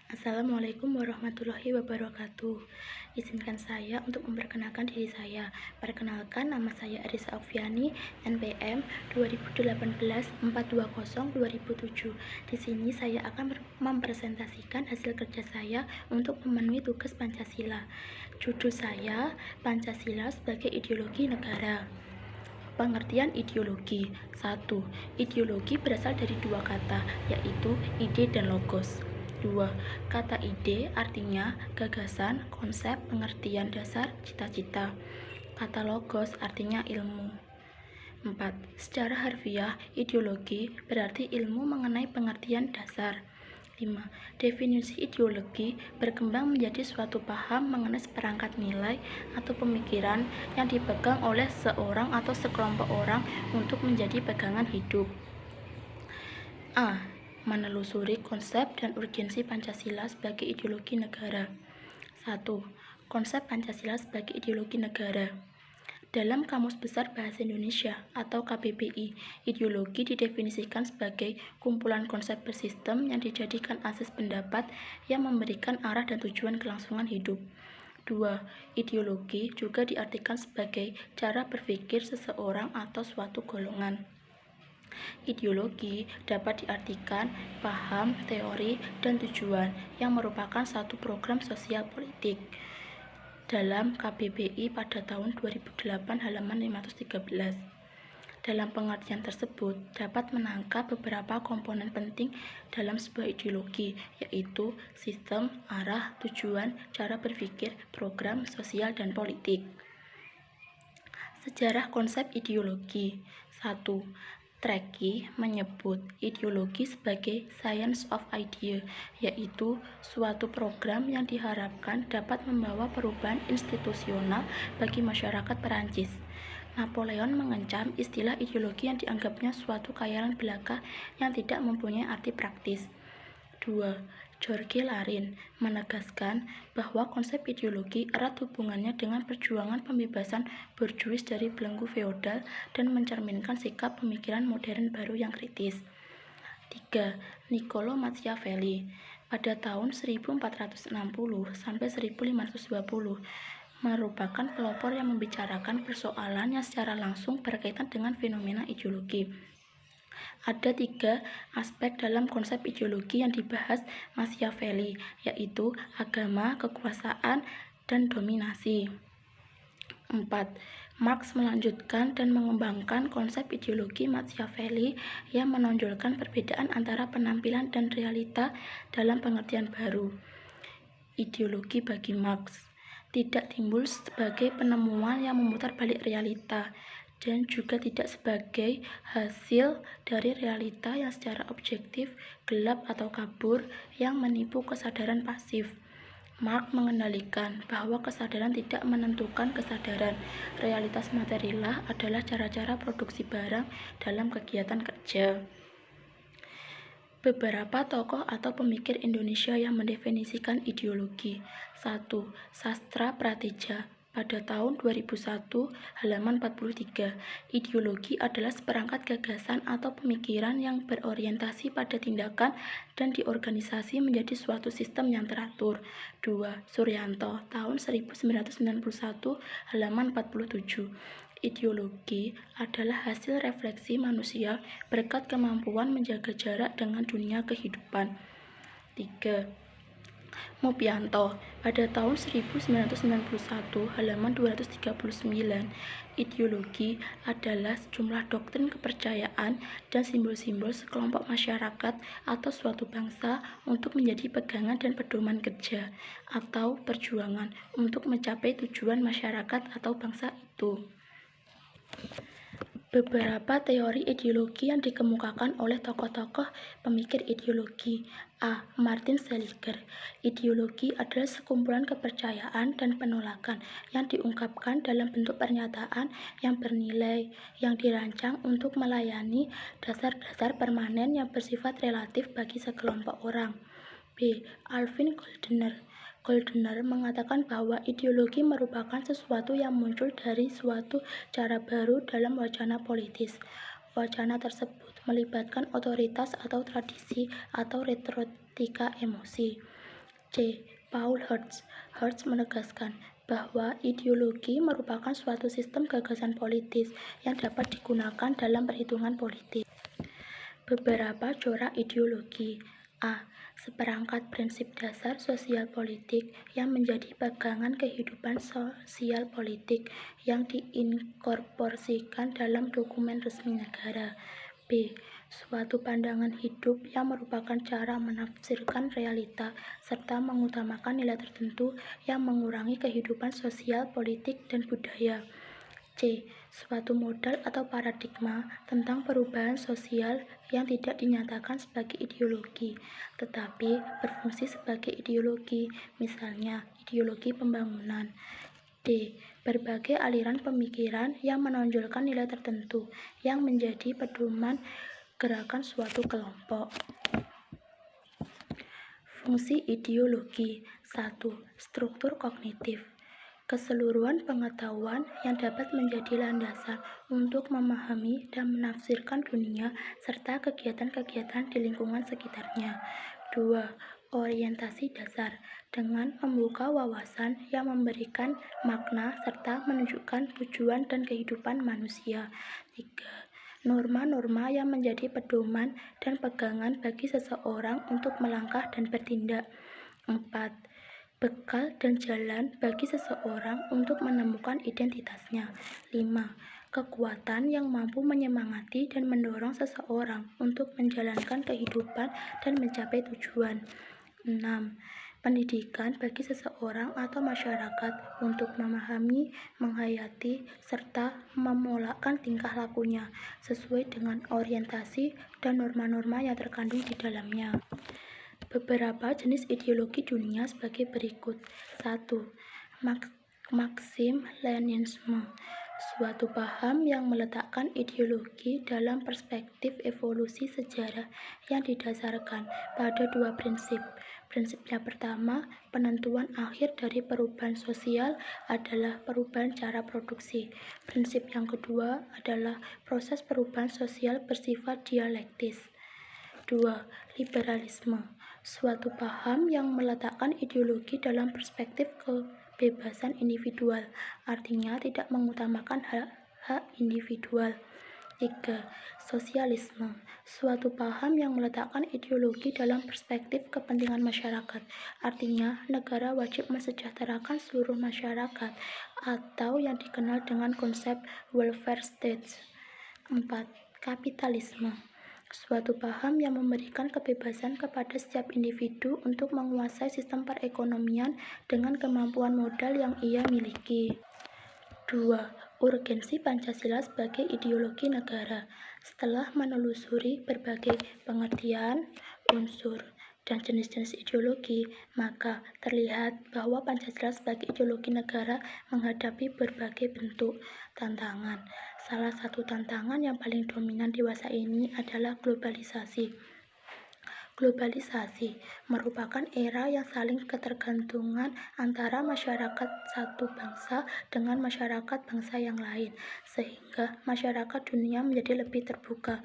Assalamualaikum warahmatullahi wabarakatuh. Izinkan saya untuk memperkenalkan diri saya. Perkenalkan, nama saya Arisa Okviani, NPM 2018-420-2007. Di sini saya akan mempresentasikan hasil kerja saya untuk memenuhi tugas Pancasila. Judul saya, Pancasila sebagai ideologi negara. Pengertian ideologi. 1. Ideologi berasal dari dua kata, yaitu ide dan logos. 2. Kata ide artinya gagasan, konsep, pengertian dasar, cita-cita. Kata logos artinya ilmu. 4. Secara harfiah, ideologi berarti ilmu mengenai pengertian dasar. 5. Definisi ideologi berkembang menjadi suatu paham mengenai seperangkat nilai atau pemikiran yang dipegang oleh seorang atau sekelompok orang untuk menjadi pegangan hidup. A. Menelusuri konsep dan urgensi Pancasila sebagai ideologi negara. 1. Konsep Pancasila sebagai ideologi negara. Dalam Kamus Besar Bahasa Indonesia atau KBBI, ideologi didefinisikan sebagai kumpulan konsep bersistem yang dijadikan asas pendapat yang memberikan arah dan tujuan kelangsungan hidup. 2. Ideologi juga diartikan sebagai cara berpikir seseorang atau suatu golongan. Ideologi dapat diartikan paham, teori, dan tujuan yang merupakan satu program sosial politik. Dalam KBBI pada tahun 2008 halaman 513. Dalam pengertian tersebut dapat menangkap beberapa komponen penting dalam sebuah ideologi, yaitu sistem, arah, tujuan, cara berpikir, program sosial, dan politik. Sejarah konsep ideologi. 1. Trekkie menyebut ideologi sebagai science of idea, yaitu suatu program yang diharapkan dapat membawa perubahan institusional bagi masyarakat Perancis. Napoleon mengancam istilah ideologi yang dianggapnya suatu khayalan belaka yang tidak mempunyai arti praktis. 2. George Larin menegaskan bahwa konsep ideologi erat hubungannya dengan perjuangan pembebasan borjuis dari belenggu feodal dan mencerminkan sikap pemikiran modern baru yang kritis. 3. Niccolo Machiavelli pada tahun 1460 sampai 1520 merupakan pelopor yang membicarakan persoalan yang secara langsung berkaitan dengan fenomena ideologi. Ada 3 aspek dalam konsep ideologi yang dibahas Machiavelli, yaitu agama, kekuasaan, dan dominasi. 4. Marx melanjutkan dan mengembangkan konsep ideologi Machiavelli yang menonjolkan perbedaan antara penampilan dan realita dalam pengertian baru. Ideologi bagi Marx tidak timbul sebagai penemuan yang memutar balik realita, dan juga tidak sebagai hasil dari realita yang secara objektif, gelap atau kabur yang menipu kesadaran pasif. Marx mengendalikan bahwa kesadaran tidak menentukan kesadaran. Realitas materilah adalah cara-cara produksi barang dalam kegiatan kerja. Beberapa tokoh atau pemikir Indonesia yang mendefinisikan ideologi. 1. Sastra Prateja pada tahun 2001 halaman 43. Ideologi adalah seperangkat gagasan atau pemikiran yang berorientasi pada tindakan dan diorganisasi menjadi suatu sistem yang teratur. 2. Suryanto tahun 1991 halaman 47. Ideologi adalah hasil refleksi manusia berkat kemampuan menjaga jarak dengan dunia kehidupan. 3. Mopianto pada tahun 1991 halaman 239. Ideologi adalah sejumlah doktrin kepercayaan dan simbol-simbol sekelompok masyarakat atau suatu bangsa untuk menjadi pegangan dan pedoman kerja atau perjuangan untuk mencapai tujuan masyarakat atau bangsa itu. Beberapa teori ideologi yang dikemukakan oleh tokoh-tokoh pemikir ideologi. A. Martin Seligger. Ideologi adalah sekumpulan kepercayaan dan penolakan yang diungkapkan dalam bentuk pernyataan yang bernilai, yang dirancang untuk melayani dasar-dasar permanen yang bersifat relatif bagi sekelompok orang. B. Alvin Goldner mengatakan bahwa ideologi merupakan sesuatu yang muncul dari suatu cara baru dalam wacana politis. Wacana tersebut melibatkan otoritas atau tradisi atau retorika emosi. C. Paul Hertz. Hertz menegaskan bahwa ideologi merupakan suatu sistem gagasan politis yang dapat digunakan dalam perhitungan politik. Beberapa corak ideologi. A. Seperangkat prinsip dasar sosial politik yang menjadi pegangan kehidupan sosial politik yang diinkorporasikan dalam dokumen resmi negara. B. Suatu pandangan hidup yang merupakan cara menafsirkan realita serta mengutamakan nilai tertentu yang mengurangi kehidupan sosial, politik, dan budaya. C. Suatu modal atau paradigma tentang perubahan sosial yang tidak dinyatakan sebagai ideologi, tetapi berfungsi sebagai ideologi, misalnya ideologi pembangunan. D. Berbagai aliran pemikiran yang menonjolkan nilai tertentu yang menjadi pedoman gerakan suatu kelompok. Fungsi ideologi. 1. Struktur kognitif. Keseluruhan pengetahuan yang dapat menjadi landasan untuk memahami dan menafsirkan dunia serta kegiatan-kegiatan di lingkungan sekitarnya. 2. Orientasi dasar, dengan membuka wawasan yang memberikan makna serta menunjukkan tujuan dan kehidupan manusia. 3. Norma-norma yang menjadi pedoman dan pegangan bagi seseorang untuk melangkah dan bertindak. 4. Bekal dan jalan bagi seseorang untuk menemukan identitasnya. 5. Kekuatan yang mampu menyemangati dan mendorong seseorang untuk menjalankan kehidupan dan mencapai tujuan. 6. Pendidikan bagi seseorang atau masyarakat untuk memahami, menghayati, serta memolakkan tingkah lakunya sesuai dengan orientasi dan norma-norma yang terkandung di dalamnya. Beberapa jenis ideologi dunia sebagai berikut. 1. Marxisme-Leninisme, suatu paham yang meletakkan ideologi dalam perspektif evolusi sejarah yang didasarkan pada dua prinsip. Prinsip yang pertama, penentuan akhir dari perubahan sosial adalah perubahan cara produksi. Prinsip yang kedua adalah proses perubahan sosial bersifat dialektis. 2. Liberalisme, suatu paham yang meletakkan ideologi dalam perspektif kebebasan individual, artinya tidak mengutamakan hak individual. 3. Sosialisme, suatu paham yang meletakkan ideologi dalam perspektif kepentingan masyarakat, artinya negara wajib mensejahterakan seluruh masyarakat, atau yang dikenal dengan konsep welfare state. 4. Kapitalisme, suatu paham yang memberikan kebebasan kepada setiap individu untuk menguasai sistem perekonomian dengan kemampuan modal yang ia miliki. 2. Urgensi Pancasila sebagai ideologi negara. Setelah menelusuri berbagai pengertian, unsur, dan jenis-jenis ideologi, maka terlihat bahwa Pancasila sebagai ideologi negara menghadapi berbagai bentuk tantangan. Salah satu tantangan yang paling dominan di masa ini adalah globalisasi. Globalisasi merupakan era yang saling ketergantungan antara masyarakat satu bangsa dengan masyarakat bangsa yang lain, sehingga masyarakat dunia menjadi lebih terbuka.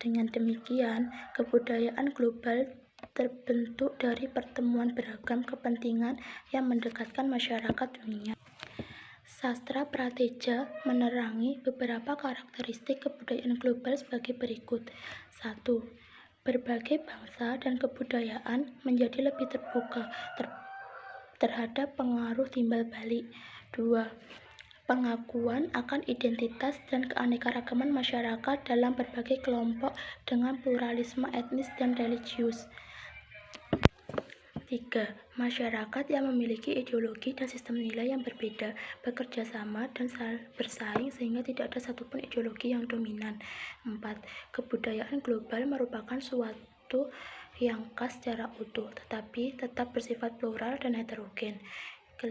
Dengan demikian, kebudayaan global terbentuk dari pertemuan beragam kepentingan yang mendekatkan masyarakat dunia. Sastra Prateja menerangi beberapa karakteristik kebudayaan global sebagai berikut. 1. Berbagai bangsa dan kebudayaan menjadi lebih terbuka terhadap pengaruh timbal balik. 2. Pengakuan akan identitas dan keanekaragaman masyarakat dalam berbagai kelompok dengan pluralisme etnis dan religius. 3. Masyarakat yang memiliki ideologi dan sistem nilai yang berbeda, bekerja sama dan bersaing sehingga tidak ada satupun ideologi yang dominan. 4. Kebudayaan global merupakan suatu yang khas secara utuh, tetapi tetap bersifat plural dan heterogen. 5.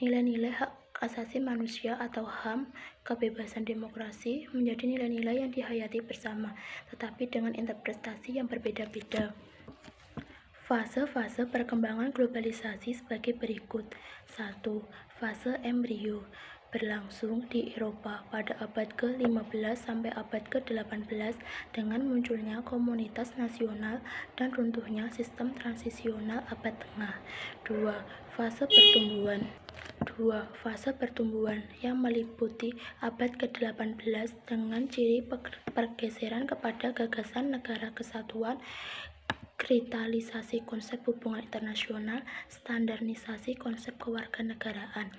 Nilai-nilai hak asasi manusia atau HAM, kebebasan demokrasi menjadi nilai-nilai yang dihayati bersama, tetapi dengan interpretasi yang berbeda-beda. Fase-fase perkembangan globalisasi sebagai berikut. 1. Fase embrio. berlangsung di Eropa pada abad ke-15 sampai abad ke-18 dengan munculnya komunitas nasional dan runtuhnya sistem transisional abad tengah. 2. Fase pertumbuhan yang meliputi abad ke-18 dengan ciri pergeseran kepada gagasan negara kesatuan, kristalisasi konsep hubungan internasional, standarisasi konsep kewarganegaraan.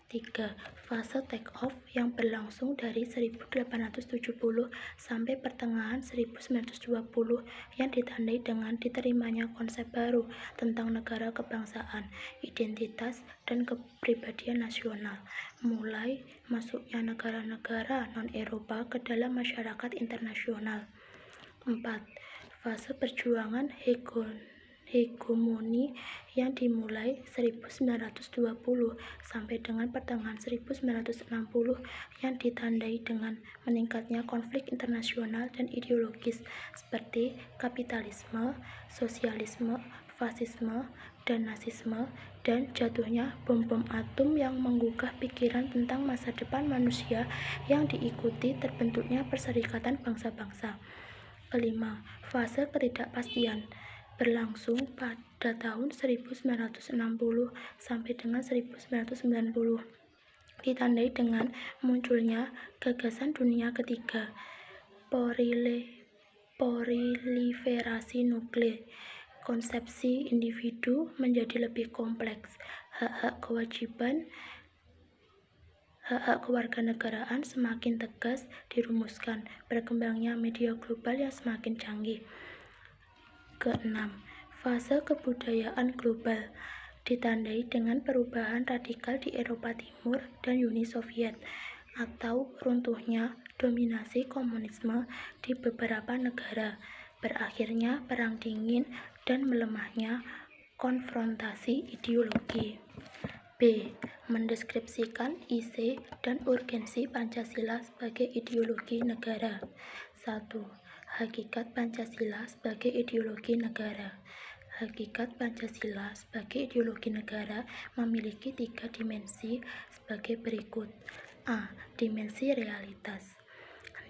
3. Fase take-off yang berlangsung dari 1870 sampai pertengahan 1920 yang ditandai dengan diterimanya konsep baru tentang negara kebangsaan, identitas, dan kepribadian nasional, mulai masuknya negara-negara non-Eropa ke dalam masyarakat internasional. 4. Fase perjuangan hegemoni yang dimulai 1920 sampai dengan pertengahan 1960 yang ditandai dengan meningkatnya konflik internasional dan ideologis seperti kapitalisme, sosialisme, fasisme, dan nasisme, dan jatuhnya bom-bom atom yang menggugah pikiran tentang masa depan manusia yang diikuti terbentuknya perserikatan bangsa-bangsa. Kelima, fase ketidakpastian berlangsung pada tahun 1960 sampai dengan 1990, ditandai dengan munculnya gagasan dunia ketiga, proliferasi nuklir, konsepsi individu menjadi lebih kompleks, hak-hak kewarganegaraan semakin tegas dirumuskan, berkembangnya media global yang semakin canggih. Keenam, fase kebudayaan global ditandai dengan perubahan radikal di Eropa Timur dan Uni Soviet, atau runtuhnya dominasi komunisme di beberapa negara, berakhirnya Perang Dingin, dan melemahnya konfrontasi ideologi. B. Mendeskripsikan isi dan urgensi Pancasila sebagai ideologi negara. 1. Hakikat Pancasila sebagai ideologi negara. Hakikat Pancasila sebagai ideologi negara memiliki 3 dimensi sebagai berikut. A. Dimensi realitas.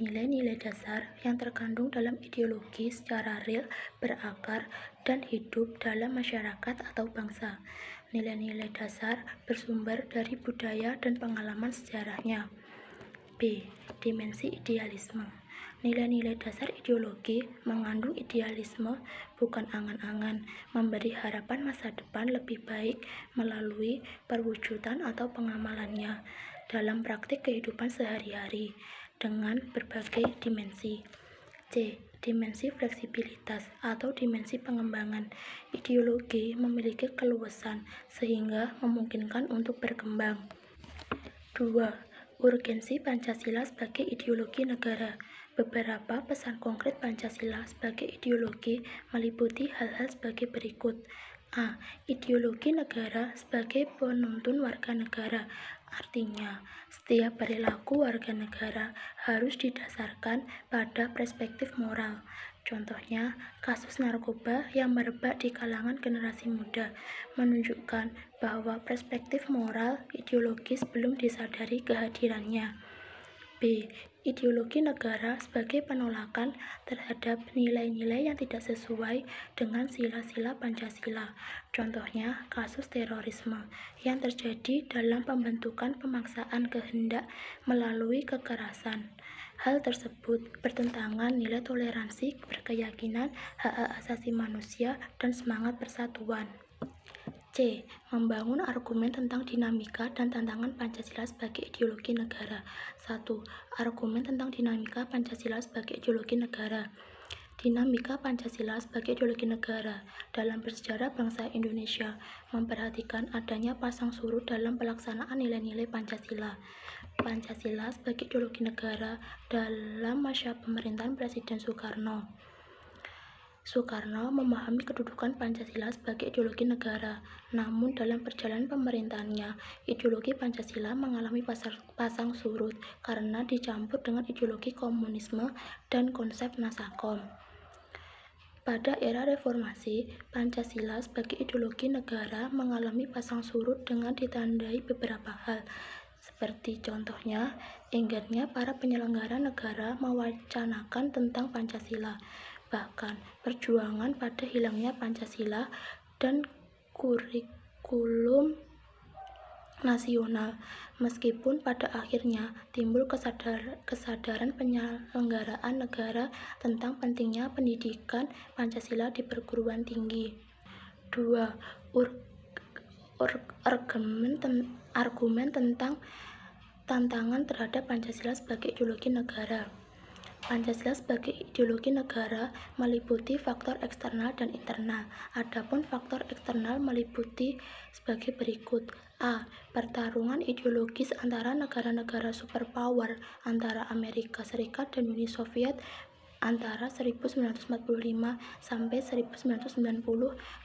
Nilai-nilai dasar yang terkandung dalam ideologi secara real berakar dan hidup dalam masyarakat atau bangsa. Nilai-nilai dasar bersumber dari budaya dan pengalaman sejarahnya. B. Dimensi idealisme. Nilai-nilai dasar ideologi mengandung idealisme, bukan angan-angan, memberi harapan masa depan lebih baik melalui perwujudan atau pengamalannya dalam praktik kehidupan sehari-hari dengan berbagai dimensi. C. Dimensi fleksibilitas atau dimensi pengembangan. Ideologi memiliki keluasan sehingga memungkinkan untuk berkembang. 2. Urgensi Pancasila sebagai ideologi negara. Beberapa pesan konkret Pancasila sebagai ideologi meliputi hal-hal sebagai berikut. A. Ideologi negara sebagai penuntun warga negara. Artinya, setiap perilaku warga negara harus didasarkan pada perspektif moral. Contohnya, kasus narkoba yang merebak di kalangan generasi muda menunjukkan bahwa perspektif moral ideologis belum disadari kehadirannya. B. Ideologi negara sebagai penolakan terhadap nilai-nilai yang tidak sesuai dengan sila-sila Pancasila. Contohnya, kasus terorisme yang terjadi dalam pembentukan pemaksaan kehendak melalui kekerasan. Hal tersebut bertentangan nilai toleransi, berkeyakinan, hak-hak asasi manusia, dan semangat persatuan. C. Membangun argumen tentang dinamika dan tantangan Pancasila sebagai ideologi negara. 1. Argumen tentang dinamika Pancasila sebagai ideologi negara. Dinamika Pancasila sebagai ideologi negara dalam bersejarah bangsa Indonesia memperhatikan adanya pasang surut dalam pelaksanaan nilai-nilai Pancasila. Pancasila sebagai ideologi negara dalam masa pemerintahan Presiden Soekarno. Soekarno memahami kedudukan Pancasila sebagai ideologi negara, namun dalam perjalanan pemerintahannya, ideologi Pancasila mengalami pasang surut karena dicampur dengan ideologi komunisme dan konsep Nasakom. Pada era reformasi, Pancasila sebagai ideologi negara mengalami pasang surut dengan ditandai beberapa hal. Seperti contohnya, enggannya para penyelenggara negara mewacanakan tentang Pancasila, bahkan perjuangan pada hilangnya Pancasila dan kurikulum nasional, meskipun pada akhirnya timbul kesadaran penyelenggaraan negara tentang pentingnya pendidikan Pancasila di perguruan tinggi. 2. Argumen tentang tantangan terhadap Pancasila sebagai ideologi negara. Pancasila sebagai ideologi negara meliputi faktor eksternal dan internal. Adapun faktor eksternal meliputi sebagai berikut. A. Pertarungan ideologis antara negara-negara superpower antara Amerika Serikat dan Uni Soviet antara 1945 sampai 1990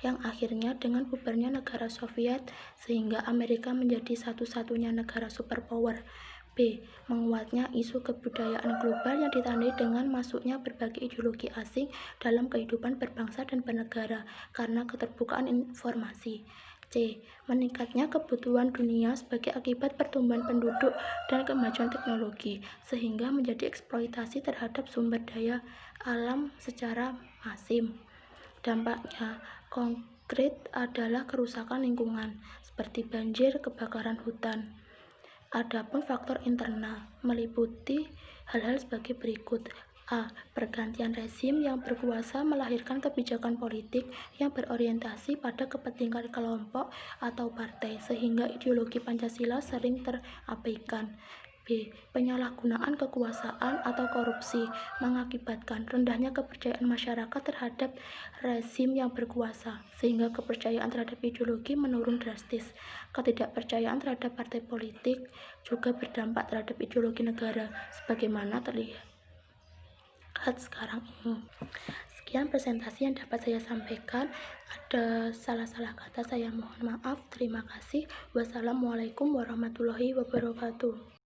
yang akhirnya dengan bubarnya negara Soviet sehingga Amerika menjadi satu-satunya negara superpower. B. Menguatnya isu kebudayaan global yang ditandai dengan masuknya berbagai ideologi asing dalam kehidupan berbangsa dan bernegara karena keterbukaan informasi. C. Meningkatnya kebutuhan dunia sebagai akibat pertumbuhan penduduk dan kemajuan teknologi, sehingga menjadi eksploitasi terhadap sumber daya alam secara masif. Dampaknya konkret adalah kerusakan lingkungan, seperti banjir, kebakaran hutan. Adapun faktor internal meliputi hal-hal sebagai berikut. A. Pergantian rezim yang berkuasa melahirkan kebijakan politik yang berorientasi pada kepentingan kelompok atau partai, sehingga ideologi Pancasila sering terabaikan. B. Penyalahgunaan kekuasaan atau korupsi mengakibatkan rendahnya kepercayaan masyarakat terhadap rezim yang berkuasa, sehingga kepercayaan terhadap ideologi menurun drastis. Ketidakpercayaan terhadap partai politik juga berdampak terhadap ideologi negara, sebagaimana terlihat sekarang ini. Sekian presentasi yang dapat saya sampaikan. Ada salah-salah kata, saya mohon maaf. Terima kasih. Wassalamualaikum warahmatullahi wabarakatuh.